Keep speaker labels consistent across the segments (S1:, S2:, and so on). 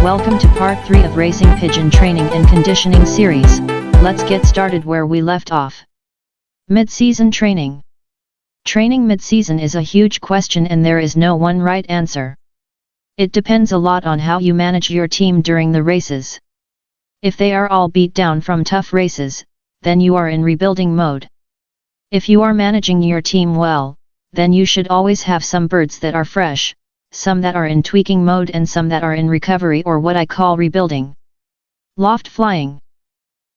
S1: Welcome to part 3 of Racing Pigeon Training and Conditioning series. Let's get started where we left off. Mid-season training. Training mid-season is a huge question and there is no one right answer. It depends a lot on how you manage your team during the races. If they are all beat down from tough races, then you are in rebuilding mode. If you are managing your team well, then you should always have some birds that are fresh, some that are in tweaking mode and some that are in recovery or what I call rebuilding. Loft flying.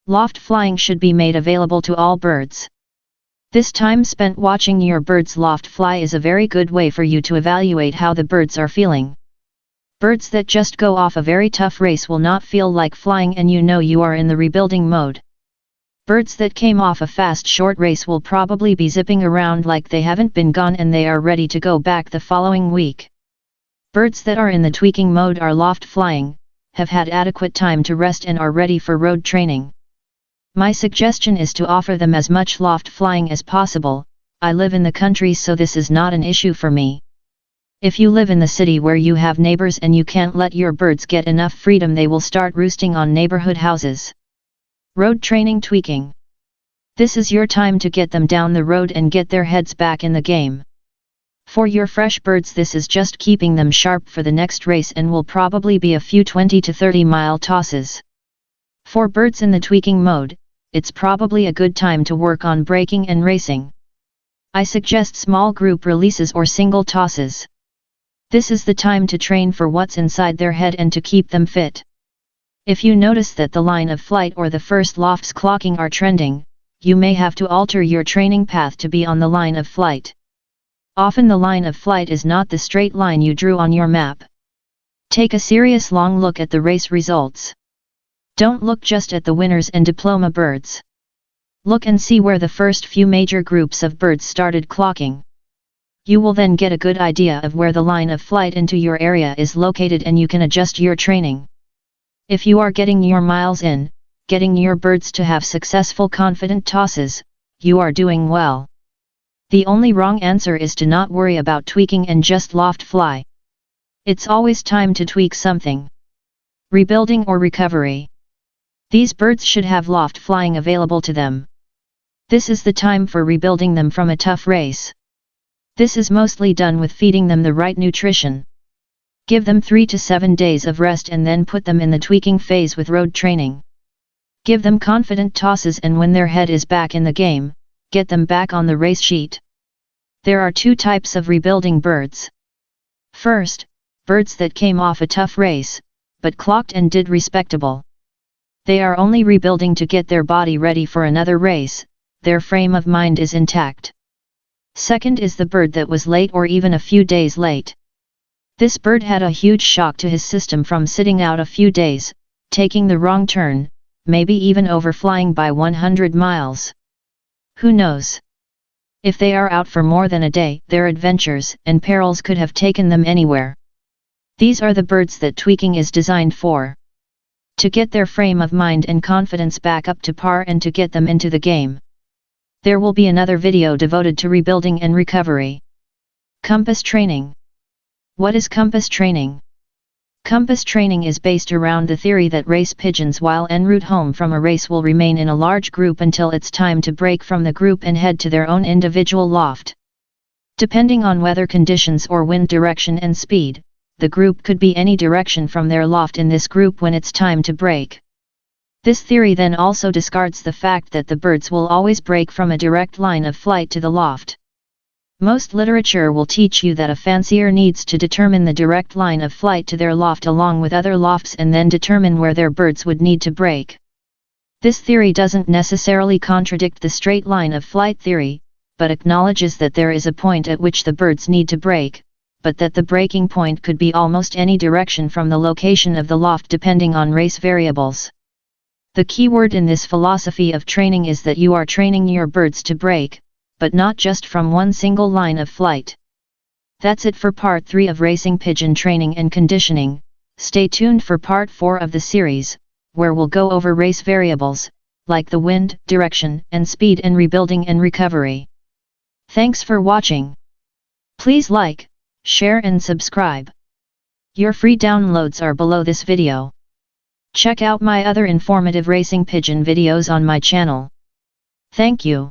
S1: Loft flying should be made available to all birds. This time spent watching your birds loft fly is a very good way for you to evaluate how the birds are feeling. Birds that just go off a very tough race will not feel like flying and you know you are in the rebuilding mode. Birds that came off a fast short race will probably be zipping around like they haven't been gone and they are ready to go back the following week. Birds that are in the tweaking mode are loft flying, have had adequate time to rest and are ready for road training. My suggestion is to offer them as much loft flying as possible. I live in the country so this is not an issue for me. If you live in the city where you have neighbors and you can't let your birds get enough freedom, they will start roosting on neighborhood houses. Road training tweaking. This is your time to get them down the road and get their heads back in the game. For your fresh birds, this is just keeping them sharp for the next race and will probably be a few 20 to 30 mile tosses. For birds in the tweaking mode, it's probably a good time to work on braking and racing. I suggest small group releases or single tosses. This is the time to train for what's inside their head and to keep them fit. If you notice that the line of flight or the first lofts clocking are trending, you may have to alter your training path to be on the line of flight. Often the line of flight is not the straight line you drew on your map. Take a serious long look at the race results. Don't look just at the winners and diploma birds. Look and see where the first few major groups of birds started clocking. You will then get a good idea of where the line of flight into your area is located and you can adjust your training. If you are getting your miles in, getting your birds to have successful confident tosses, you are doing well. The only wrong answer is to not worry about tweaking and just loft fly. It's always time to tweak something. Rebuilding or recovery. These birds should have loft flying available to them. This is the time for rebuilding them from a tough race. This is mostly done with feeding them the right nutrition. Give them 3 to 7 days of rest and then put them in the tweaking phase with road training. Give them confident tosses and when their head is back in the game, get them back on the race sheet. There are 2 types of rebuilding birds. First, birds that came off a tough race, but clocked and did respectable. They are only rebuilding to get their body ready for another race, their frame of mind is intact. Second is the bird that was late or even a few days late. This bird had a huge shock to his system from sitting out a few days, taking the wrong turn, maybe even overflying by 100 miles. Who knows? If they are out for more than a day, their adventures and perils could have taken them anywhere. These are the birds that tweaking is designed for. To get their frame of mind and confidence back up to par and to get them into the game. There will be another video devoted to rebuilding and recovery. Compass training. What is compass training? Compass training is based around the theory that race pigeons while en route home from a race will remain in a large group until it's time to break from the group and head to their own individual loft. Depending on weather conditions or wind direction and speed, the group could be any direction from their loft in this group when it's time to break. This theory then also discards the fact that the birds will always break from a direct line of flight to the loft. Most literature will teach you that a fancier needs to determine the direct line of flight to their loft along with other lofts and then determine where their birds would need to break. This theory doesn't necessarily contradict the straight line of flight theory, but acknowledges that there is a point at which the birds need to break, but that the breaking point could be almost any direction from the location of the loft depending on race variables. The key word in this philosophy of training is that you are training your birds to break, but not just from one single line of flight. That's it for part 3 of Racing Pigeon Training and Conditioning. Stay tuned for part 4 of the series, where we'll go over race variables, like the wind, direction, and speed in rebuilding and recovery. Thanks for watching. Please like, share and subscribe. Your free downloads are below this video. Check out my other informative racing pigeon videos on my channel. Thank you.